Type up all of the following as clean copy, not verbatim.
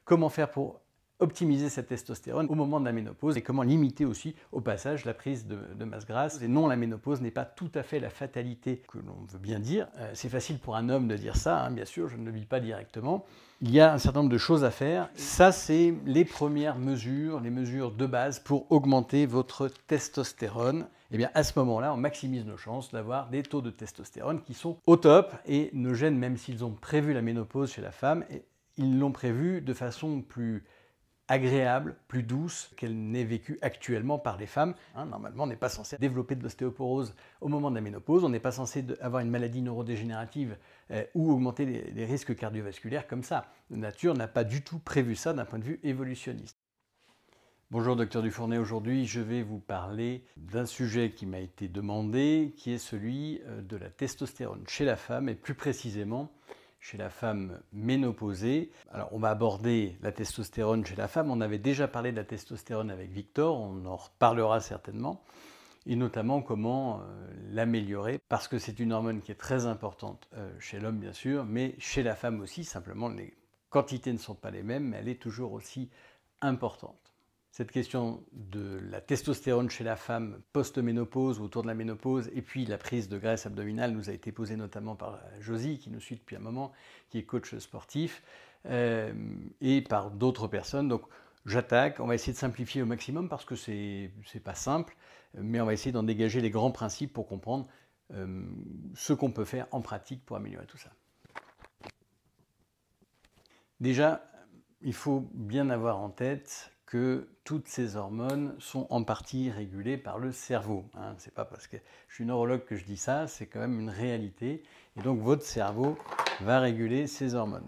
comment faire pour optimiser cette testostérone au moment de la ménopause et comment limiter aussi au passage la prise de masse grasse. Et non, la ménopause n'est pas tout à fait la fatalité que l'on veut bien dire. C'est facile pour un homme de dire ça, hein, bien sûr, je ne le vis pas directement. Il y a un certain nombre de choses à faire. Ça, c'est les premières mesures, les mesures de base pour augmenter votre testostérone. Et bien à ce moment-là, on maximise nos chances d'avoir des taux de testostérone qui sont au top et nos gènes, même s'ils ont prévu la ménopause chez la femme, ils l'ont prévu de façon plus agréable, plus douce qu'elle n'est vécue actuellement par les femmes. Normalement, on n'est pas censé développer de l'ostéoporose au moment de la ménopause, on n'est pas censé avoir une maladie neurodégénérative ou augmenter les risques cardiovasculaires comme ça. La nature n'a pas du tout prévu ça d'un point de vue évolutionniste. Bonjour Docteur Dufournet, aujourd'hui je vais vous parler d'un sujet qui m'a été demandé, qui est celui de la testostérone chez la femme et plus précisément chez la femme ménopausée. Alors on va aborder la testostérone chez la femme, on avait déjà parlé de la testostérone avec Victor, on en reparlera certainement, et notamment comment l'améliorer, parce que c'est une hormone qui est très importante chez l'homme bien sûr, mais chez la femme aussi, simplement les quantités ne sont pas les mêmes, mais elle est toujours aussi importante. Cette question de la testostérone chez la femme post-ménopause, autour de la ménopause, et puis la prise de graisse abdominale nous a été posée notamment par Josie, qui nous suit depuis un moment, qui est coach sportif, et par d'autres personnes. Donc j'attaque, on va essayer de simplifier au maximum parce que c'est pas simple, mais on va essayer d'en dégager les grands principes pour comprendre ce qu'on peut faire en pratique pour améliorer tout ça. Déjà, il faut bien avoir en tête que toutes ces hormones sont en partie régulées par le cerveau. C'est pas parce que je suis neurologue que je dis ça, c'est quand même une réalité. Et donc votre cerveau va réguler ces hormones.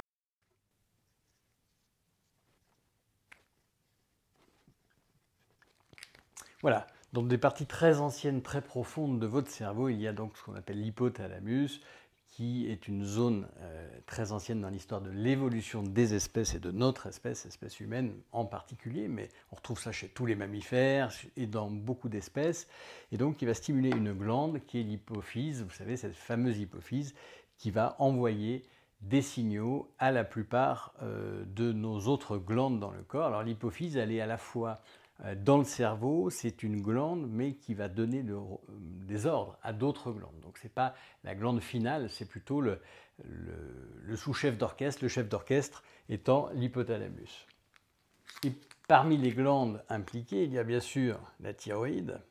Voilà, dans des parties très anciennes, très profondes de votre cerveau, il y a donc ce qu'on appelle l'hypothalamus, qui est une zone très ancienne dans l'histoire de l'évolution des espèces et de notre espèce, espèce humaine en particulier, mais on retrouve ça chez tous les mammifères et dans beaucoup d'espèces, et donc qui va stimuler une glande qui est l'hypophyse, vous savez, cette fameuse hypophyse qui va envoyer des signaux à la plupart de nos autres glandes dans le corps. Alors l'hypophyse, elle est à la fois dans le cerveau, c'est une glande, mais qui va donner des ordres à d'autres glandes. Donc ce n'est pas la glande finale, c'est plutôt le sous-chef d'orchestre, le chef d'orchestre étant l'hypothalamus. Et parmi les glandes impliquées, il y a bien sûr la thyroïde.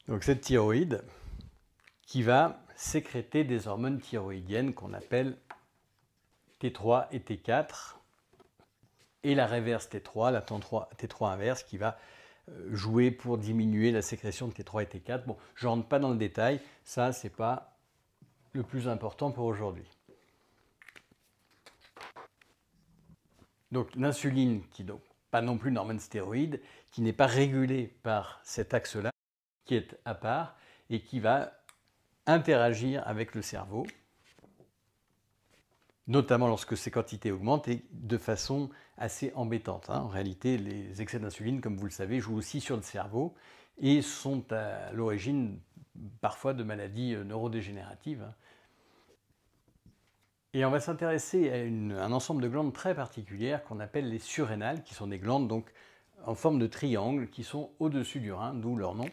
Donc cette thyroïde qui va sécréter des hormones thyroïdiennes qu'on appelle T3 et T4. Et la réverse T3, la T3 inverse qui va jouer pour diminuer la sécrétion de T3 et T4. Bon, je ne rentre pas dans le détail, ça c'est pas le plus important pour aujourd'hui. Donc l'insuline, qui n'est pas non plus une hormone stéroïde, qui n'est pas régulée par cet axe-là, qui est à part et qui va interagir avec le cerveau, notamment lorsque ces quantités augmentent et de façon assez embêtante. En réalité, les excès d'insuline, comme vous le savez, jouent aussi sur le cerveau et sont à l'origine parfois de maladies neurodégénératives. Et on va s'intéresser à un ensemble de glandes très particulières qu'on appelle les surrénales, qui sont des glandes donc en forme de triangle, qui sont au-dessus du rein, d'où leur nom.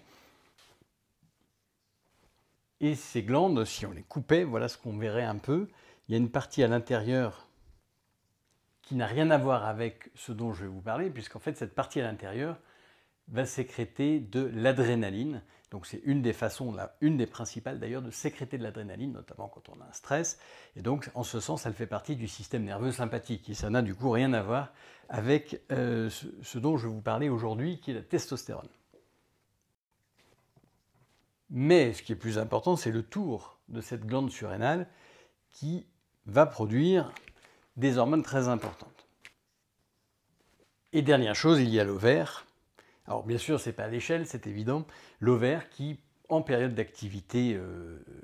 Et ces glandes, si on les coupait, voilà ce qu'on verrait un peu. Il y a une partie à l'intérieur qui n'a rien à voir avec ce dont je vais vous parler, puisqu'en fait, cette partie à l'intérieur va sécréter de l'adrénaline. Donc c'est une des façons, une des principales d'ailleurs, de sécréter de l'adrénaline, notamment quand on a un stress. Et donc, en ce sens, elle fait partie du système nerveux sympathique. Et ça n'a du coup rien à voir avec ce dont je vais vous parler aujourd'hui, qui est la testostérone. Mais ce qui est plus important, c'est le tour de cette glande surrénale qui va produire des hormones très importantes. Et dernière chose, il y a l'ovaire. Alors bien sûr, ce n'est pas à l'échelle, c'est évident. L'ovaire qui, en période d'activité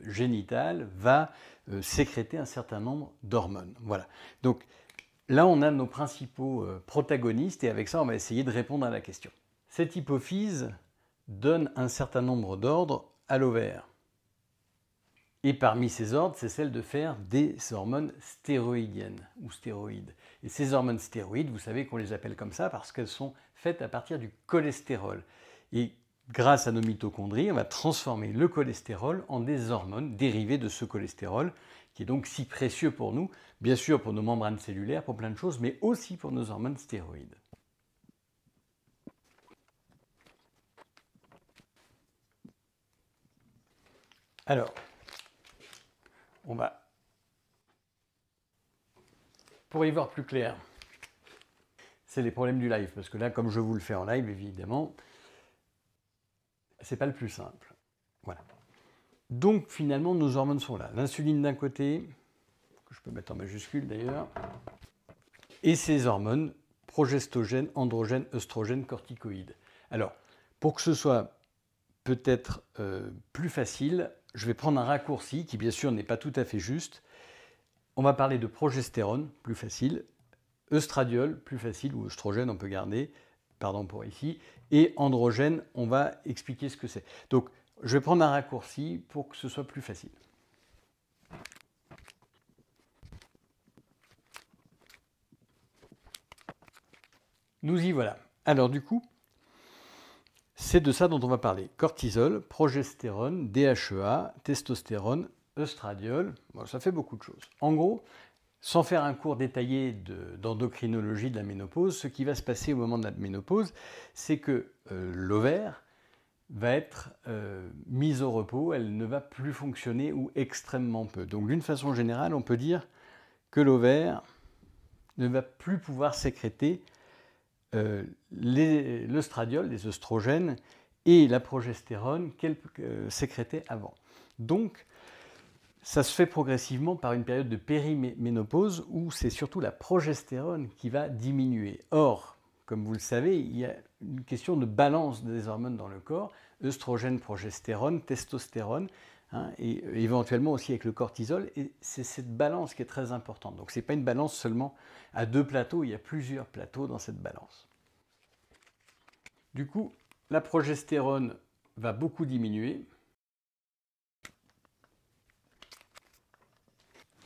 génitale, va sécréter un certain nombre d'hormones. Voilà. Donc là, on a nos principaux protagonistes et avec ça, on va essayer de répondre à la question. Cette hypophyse donne un certain nombre d'ordres à l'ovaire. Et parmi ces ordres, c'est celle de faire des hormones stéroïdiennes ou stéroïdes. Et ces hormones stéroïdes, vous savez qu'on les appelle comme ça parce qu'elles sont faites à partir du cholestérol. Et grâce à nos mitochondries, on va transformer le cholestérol en des hormones dérivées de ce cholestérol, qui est donc si précieux pour nous, bien sûr pour nos membranes cellulaires, pour plein de choses, mais aussi pour nos hormones stéroïdes. Alors, on va, pour y voir plus clair, c'est les problèmes du live, parce que là, comme je vous le fais en live, évidemment, c'est pas le plus simple. Voilà. Donc, finalement, nos hormones sont là. L'insuline d'un côté, que je peux mettre en majuscule d'ailleurs, et ces hormones, progestogène, androgène, œstrogène, corticoïdes. Alors, pour que ce soit peut-être plus facile, je vais prendre un raccourci qui, bien sûr, n'est pas tout à fait juste. On va parler de progestérone, plus facile, œstradiol, plus facile, ou œstrogène, on peut garder, pardon pour ici, et androgène, on va expliquer ce que c'est. Donc, je vais prendre un raccourci pour que ce soit plus facile. Nous y voilà. Alors du coup, c'est de ça dont on va parler. Cortisol, progestérone, DHEA, testostérone, œstradiol. Bon, ça fait beaucoup de choses. En gros, sans faire un cours détaillé d'endocrinologie de la ménopause, ce qui va se passer au moment de la ménopause, c'est que l'ovaire va être mise au repos, elle ne va plus fonctionner ou extrêmement peu. Donc d'une façon générale, on peut dire que l'ovaire ne va plus pouvoir sécréter l'œstradiol, les œstrogènes, et la progestérone qu'elle sécrétait avant. Donc, ça se fait progressivement par une période de périménopause où c'est surtout la progestérone qui va diminuer. Or, comme vous le savez, il y a une question de balance des hormones dans le corps, œstrogène, progestérone, testostérone, et éventuellement aussi avec le cortisol, et c'est cette balance qui est très importante. Donc ce n'est pas une balance seulement à deux plateaux, il y a plusieurs plateaux dans cette balance. Du coup, la progestérone va beaucoup diminuer.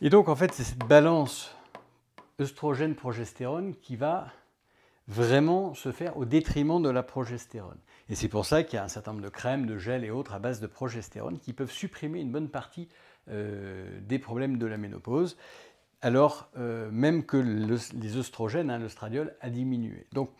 Et donc, en fait, c'est cette balance œstrogène-progestérone qui va vraiment se faire au détriment de la progestérone. Et c'est pour ça qu'il y a un certain nombre de crèmes, de gels et autres à base de progestérone qui peuvent supprimer une bonne partie des problèmes de la ménopause, alors même que les œstrogènes, l'œstradiol, a diminué. Donc,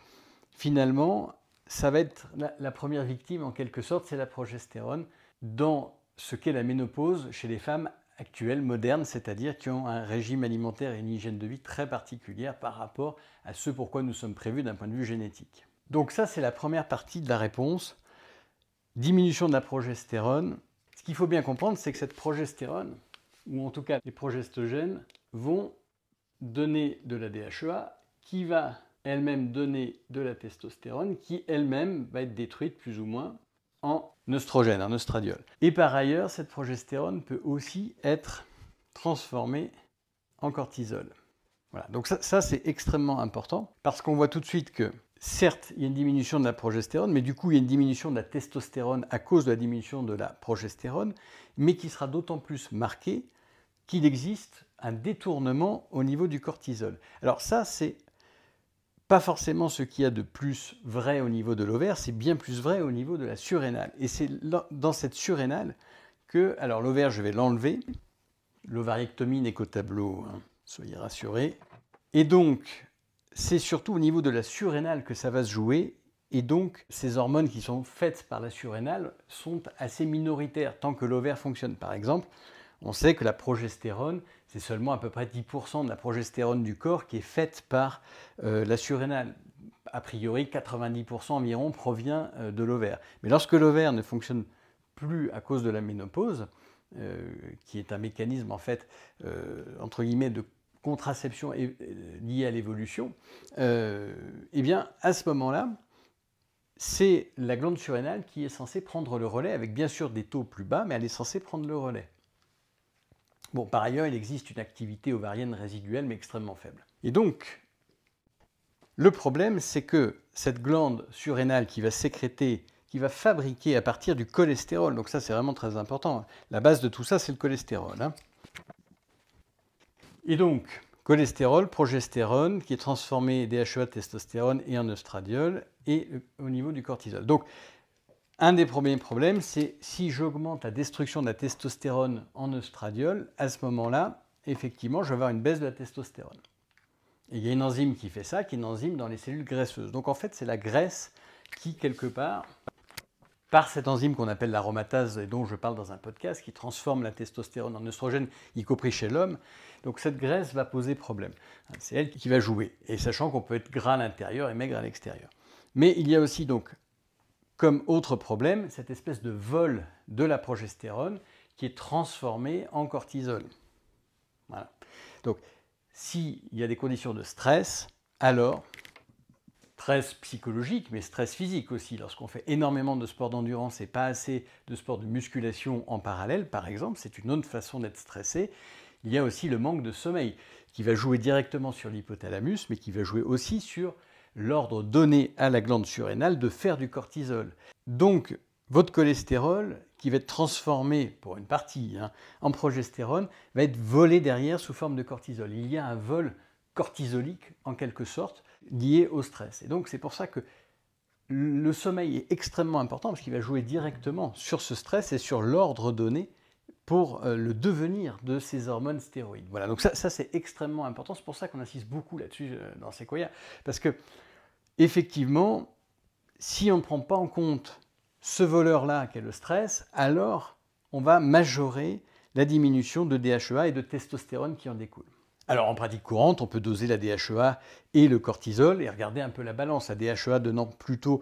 finalement, ça va être la première victime, en quelque sorte, c'est la progestérone dans ce qu'est la ménopause chez les femmes actuelles, modernes, c'est-à-dire qui ont un régime alimentaire et une hygiène de vie très particulière par rapport à ce pourquoi nous sommes prévus d'un point de vue génétique. Donc ça, c'est la première partie de la réponse. Diminution de la progestérone. Ce qu'il faut bien comprendre, c'est que cette progestérone, ou en tout cas les progestogènes, vont donner de la DHEA qui va elle-même donner de la testostérone qui elle-même va être détruite plus ou moins en œstrogène, en œstradiol. Et par ailleurs, cette progestérone peut aussi être transformée en cortisol. Voilà. Donc ça c'est extrêmement important parce qu'on voit tout de suite que certes, il y a une diminution de la progestérone, mais du coup, il y a une diminution de la testostérone à cause de la diminution de la progestérone, mais qui sera d'autant plus marquée qu'il existe un détournement au niveau du cortisol. Alors ça, c'est pas forcément ce qu'il y a de plus vrai au niveau de l'ovaire, c'est bien plus vrai au niveau de la surrénale. Et c'est dans cette surrénale que, alors l'ovaire, je vais l'enlever, l'ovariectomie n'est qu'au tableau, hein, soyez rassurés. Et donc, c'est surtout au niveau de la surrénale que ça va se jouer, et donc ces hormones qui sont faites par la surrénale sont assez minoritaires tant que l'ovaire fonctionne. Par exemple, on sait que la progestérone, c'est seulement à peu près 10% de la progestérone du corps qui est faite par la surrénale. A priori, 90% environ provient de l'ovaire. Mais lorsque l'ovaire ne fonctionne plus à cause de la ménopause, qui est un mécanisme en fait, entre guillemets, de contraception liée à l'évolution, eh bien, à ce moment-là, c'est la glande surrénale qui est censée prendre le relais, avec bien sûr des taux plus bas, mais elle est censée prendre le relais. Bon, par ailleurs, il existe une activité ovarienne résiduelle, mais extrêmement faible. Et donc, le problème, c'est que cette glande surrénale qui va sécréter qui va fabriquer à partir du cholestérol. Donc ça, c'est vraiment très important. La base de tout ça, c'est le cholestérol, hein. Et donc, cholestérol, progestérone, qui est transformé DHEA, testostérone et en œstradiol, et au niveau du cortisol. Donc, un des premiers problèmes, c'est si j'augmente la destruction de la testostérone en œstradiol, à ce moment-là, effectivement, je vais avoir une baisse de la testostérone. Et il y a une enzyme qui fait ça, qui est une enzyme dans les cellules graisseuses. Donc en fait, c'est la graisse qui, quelque part, par cette enzyme qu'on appelle l'aromatase et dont je parle dans un podcast, qui transforme la testostérone en œstrogène, y compris chez l'homme. Donc cette graisse va poser problème. C'est elle qui va jouer. Et sachant qu'on peut être gras à l'intérieur et maigre à l'extérieur. Mais il y a aussi donc, comme autre problème, cette espèce de vol de la progestérone qui est transformée en cortisol. Voilà. Donc, s'il y a des conditions de stress, alors, stress psychologique, mais stress physique aussi, lorsqu'on fait énormément de sport d'endurance et pas assez de sport de musculation en parallèle, par exemple, c'est une autre façon d'être stressé. Il y a aussi le manque de sommeil, qui va jouer directement sur l'hypothalamus, mais qui va jouer aussi sur l'ordre donné à la glande surrénale de faire du cortisol. Donc, votre cholestérol, qui va être transformé pour une partie en progestérone, va être volé derrière sous forme de cortisol. Il y a un vol cortisolique, en quelque sorte, lié au stress. Et donc, c'est pour ça que le sommeil est extrêmement important, parce qu'il va jouer directement sur ce stress et sur l'ordre donné pour le devenir de ces hormones stéroïdes. Voilà, donc ça c'est extrêmement important. C'est pour ça qu'on insiste beaucoup là-dessus dans Sequoia, parce que effectivement, si on ne prend pas en compte ce voleur-là qu'est le stress, alors on va majorer la diminution de DHEA et de testostérone qui en découle. Alors en pratique courante, on peut doser la DHEA et le cortisol et regarder un peu la balance. La DHEA donnant plutôt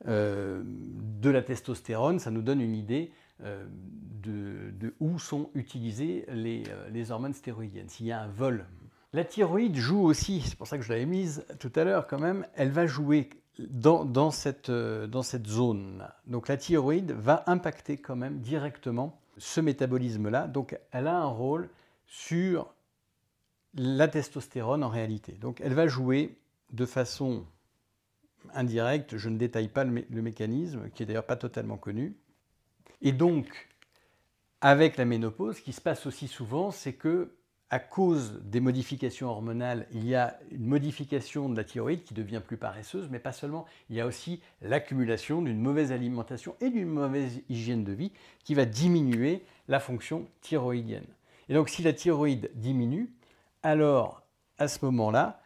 de la testostérone, ça nous donne une idée de où sont utilisées les hormones stéroïdiennes, s'il y a un vol. La thyroïde joue aussi, c'est pour ça que je l'avais mise tout à l'heure quand même, elle va jouer dans cette zone-là. Donc la thyroïde va impacter quand même directement ce métabolisme-là. Donc elle a un rôle sur la testostérone en réalité. Donc elle va jouer de façon indirecte, je ne détaille pas le mécanisme, qui est d'ailleurs pas totalement connu. Et donc, avec la ménopause, ce qui se passe aussi souvent, c'est que à cause des modifications hormonales, il y a une modification de la thyroïde qui devient plus paresseuse, mais pas seulement. Il y a aussi l'accumulation d'une mauvaise alimentation et d'une mauvaise hygiène de vie qui va diminuer la fonction thyroïdienne. Et donc, si la thyroïde diminue, alors à ce moment-là,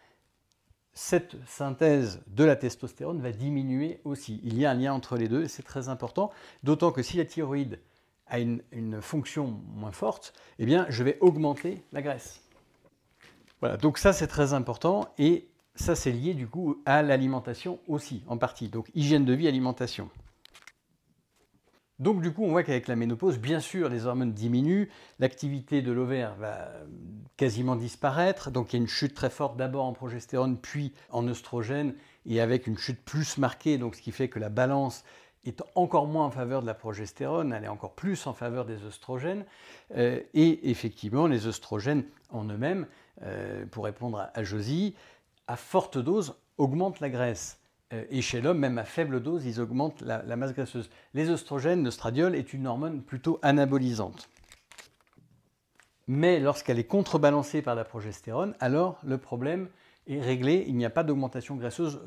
cette synthèse de la testostérone va diminuer aussi. Il y a un lien entre les deux et c'est très important, d'autant que si la thyroïde a une fonction moins forte, eh bien, je vais augmenter la graisse. Voilà, donc ça c'est très important et ça c'est lié du coup à l'alimentation aussi, en partie. Donc hygiène de vie, alimentation. Donc du coup, on voit qu'avec la ménopause, bien sûr, les hormones diminuent, l'activité de l'ovaire va quasiment disparaître, donc il y a une chute très forte d'abord en progestérone, puis en œstrogène, et avec une chute plus marquée, donc ce qui fait que la balance est encore moins en faveur de la progestérone, elle est encore plus en faveur des œstrogènes, et effectivement, les œstrogènes en eux-mêmes, pour répondre à Josie, à forte dose, augmentent la graisse. Et chez l'homme, même à faible dose, ils augmentent la masse graisseuse. Les œstrogènes, l'œstradiol est une hormone plutôt anabolisante. Mais lorsqu'elle est contrebalancée par la progestérone, alors le problème est réglé. Il n'y a pas d'augmentation graisseuse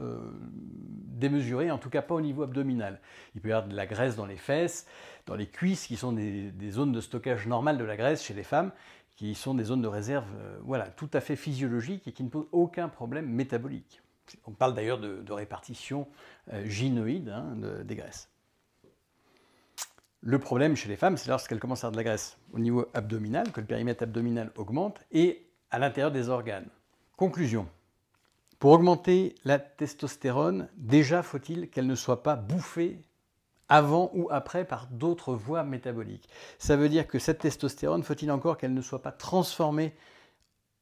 démesurée, en tout cas pas au niveau abdominal. Il peut y avoir de la graisse dans les fesses, dans les cuisses, qui sont des zones de stockage normales de la graisse chez les femmes, qui sont des zones de réserve voilà, tout à fait physiologiques et qui ne posent aucun problème métabolique. On parle d'ailleurs de répartition gynoïde des graisses. Le problème chez les femmes, c'est lorsqu'elles commencent à avoir de la graisse au niveau abdominal, que le périmètre abdominal augmente, et à l'intérieur des organes. Conclusion. Pour augmenter la testostérone, déjà faut-il qu'elle ne soit pas bouffée avant ou après par d'autres voies métaboliques. Ça veut dire que cette testostérone, faut-il encore qu'elle ne soit pas transformée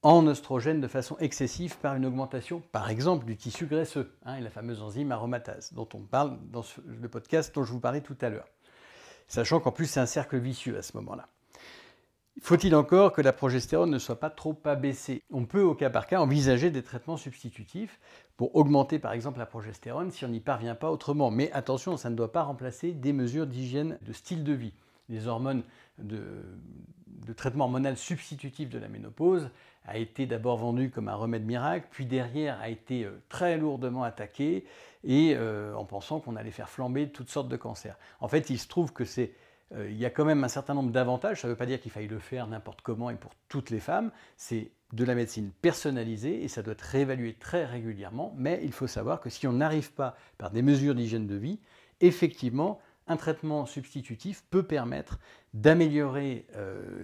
en œstrogène de façon excessive par une augmentation, par exemple, du tissu graisseux, et la fameuse enzyme aromatase, dont on parle dans le podcast dont je vous parlais tout à l'heure. Sachant qu'en plus, c'est un cercle vicieux à ce moment-là. Faut-il encore que la progestérone ne soit pas trop abaissée? On peut au cas par cas envisager des traitements substitutifs pour augmenter par exemple la progestérone si on n'y parvient pas autrement. Mais attention, ça ne doit pas remplacer des mesures d'hygiène de style de vie. Les hormones de traitement hormonal substitutif de la ménopause a été d'abord vendu comme un remède miracle, puis derrière a été très lourdement attaqué et en pensant qu'on allait faire flamber toutes sortes de cancers. En fait, il se trouve que il y a quand même un certain nombre d'avantages. Ça ne veut pas dire qu'il faille le faire n'importe comment et pour toutes les femmes. C'est de la médecine personnalisée et ça doit être réévalué très régulièrement. Mais il faut savoir que si on n'arrive pas par des mesures d'hygiène de vie, effectivement, un traitement substitutif peut permettre d'améliorer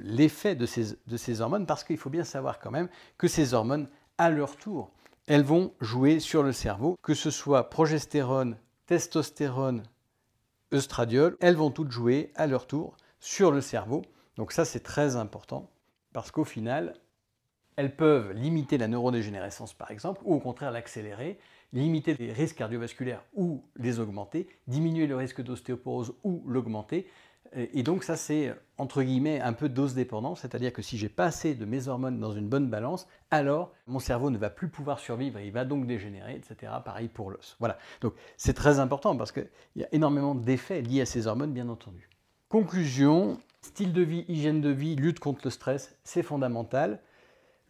l'effet de ces hormones, parce qu'il faut bien savoir quand même que ces hormones, à leur tour, elles vont jouer sur le cerveau, que ce soit progestérone, testostérone, œstradiol, elles vont toutes jouer à leur tour sur le cerveau. Donc ça, c'est très important, parce qu'au final, elles peuvent limiter la neurodégénérescence, par exemple, ou au contraire l'accélérer, limiter les risques cardiovasculaires ou les augmenter, diminuer le risque d'ostéoporose ou l'augmenter. Et donc ça, c'est entre guillemets un peu dose dépendant, c'est-à-dire que si j'ai pas assez de mes hormones dans une bonne balance, alors mon cerveau ne va plus pouvoir survivre et il va donc dégénérer, etc. Pareil pour l'os. Voilà, donc c'est très important parce qu'il y a énormément d'effets liés à ces hormones, bien entendu. Conclusion, style de vie, hygiène de vie, lutte contre le stress, c'est fondamental.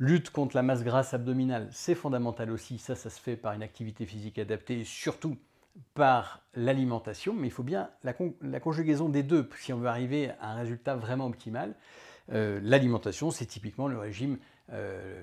Lutte contre la masse grasse abdominale, c'est fondamental aussi. Ça se fait par une activité physique adaptée et surtout par l'alimentation. Mais il faut bien la conjugaison des deux si on veut arriver à un résultat vraiment optimal. L'alimentation, c'est typiquement le régime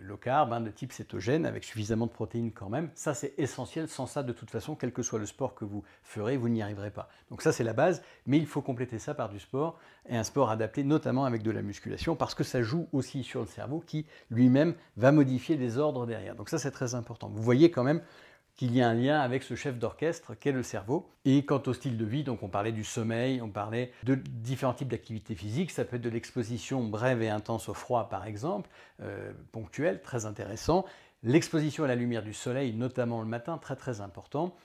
low carb, de type cétogène, avec suffisamment de protéines quand même. Ça, c'est essentiel. Sans ça, de toute façon, quel que soit le sport que vous ferez, vous n'y arriverez pas. Donc ça, c'est la base, mais il faut compléter ça par du sport, et un sport adapté, notamment avec de la musculation, parce que ça joue aussi sur le cerveau qui, lui-même, va modifier les ordres derrière. Donc ça, c'est très important. Vous voyez quand même qu'il y a un lien avec ce chef d'orchestre qu'est le cerveau. Et quant au style de vie, donc on parlait du sommeil, on parlait de différents types d'activités physiques, ça peut être de l'exposition brève et intense au froid par exemple, ponctuelle, très intéressant, l'exposition à la lumière du soleil, notamment le matin, très très important,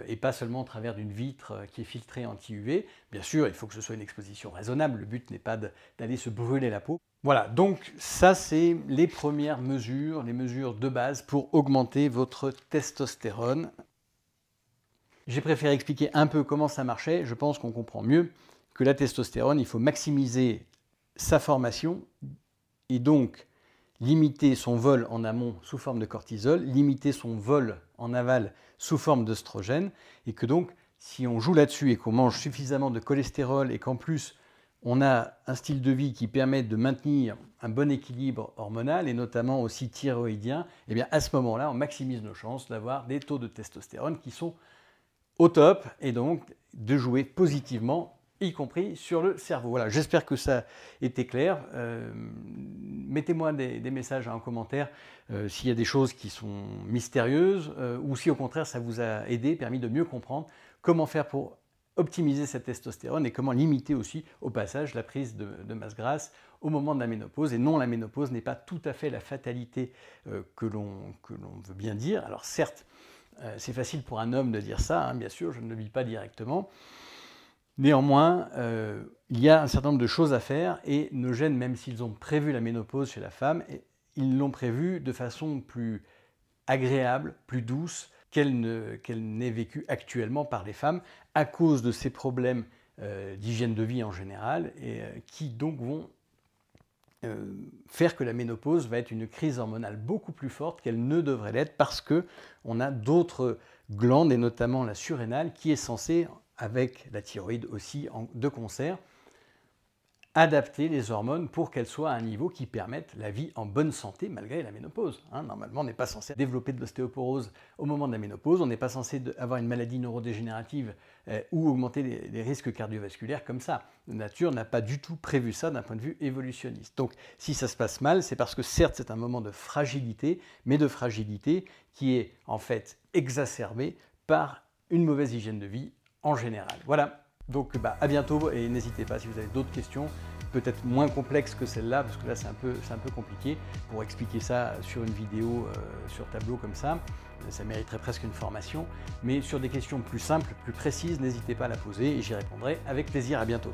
et pas seulement au travers d'une vitre qui est filtrée anti-UV. Bien sûr, il faut que ce soit une exposition raisonnable, le but n'est pas d'aller se brûler la peau. Voilà, donc ça c'est les premières mesures, les mesures de base pour augmenter votre testostérone. J'ai préféré expliquer un peu comment ça marchait, je pense qu'on comprend mieux que la testostérone, il faut maximiser sa formation et donc limiter son vol en amont sous forme de cortisol, limiter son vol en aval sous forme d'œstrogène, et que donc si on joue là-dessus et qu'on mange suffisamment de cholestérol et qu'en plus on a un style de vie qui permet de maintenir un bon équilibre hormonal et notamment aussi thyroïdien, et bien à ce moment-là, on maximise nos chances d'avoir des taux de testostérone qui sont au top et donc de jouer positivement, y compris sur le cerveau. Voilà, j'espère que ça était clair. Mettez-moi des messages en commentaire s'il y a des choses qui sont mystérieuses ou si au contraire ça vous a aidé, permis de mieux comprendre comment faire pour optimiser cette testostérone et comment limiter aussi au passage la prise de masse grasse au moment de la ménopause. Et non, la ménopause n'est pas tout à fait la fatalité que l'on veut bien dire. Alors certes, c'est facile pour un homme de dire ça, bien sûr, je ne le vis pas directement. Néanmoins, il y a un certain nombre de choses à faire et nos gènes, même s'ils ont prévu la ménopause chez la femme, ils l'ont prévu de façon plus agréable, plus douce, qu'elle n'est vécue actuellement par les femmes à cause de ces problèmes d'hygiène de vie en général et qui donc vont faire que la ménopause va être une crise hormonale beaucoup plus forte qu'elle ne devrait l'être parce qu'on a d'autres glandes et notamment la surrénale qui est censée, avec la thyroïde aussi de concert, adapter les hormones pour qu'elles soient à un niveau qui permette la vie en bonne santé malgré la ménopause. Normalement, on n'est pas censé développer de l'ostéoporose au moment de la ménopause, on n'est pas censé avoir une maladie neurodégénérative ou augmenter les risques cardiovasculaires comme ça. La nature n'a pas du tout prévu ça d'un point de vue évolutionniste. Donc, si ça se passe mal, c'est parce que certes, c'est un moment de fragilité, mais de fragilité qui est en fait exacerbée par une mauvaise hygiène de vie en général. Voilà. Donc à bientôt et n'hésitez pas si vous avez d'autres questions, peut-être moins complexes que celle-là, parce que là c'est un peu compliqué, pour expliquer ça sur une vidéo sur tableau comme ça mériterait presque une formation, mais sur des questions plus simples, plus précises, n'hésitez pas à la poser et j'y répondrai avec plaisir. À bientôt.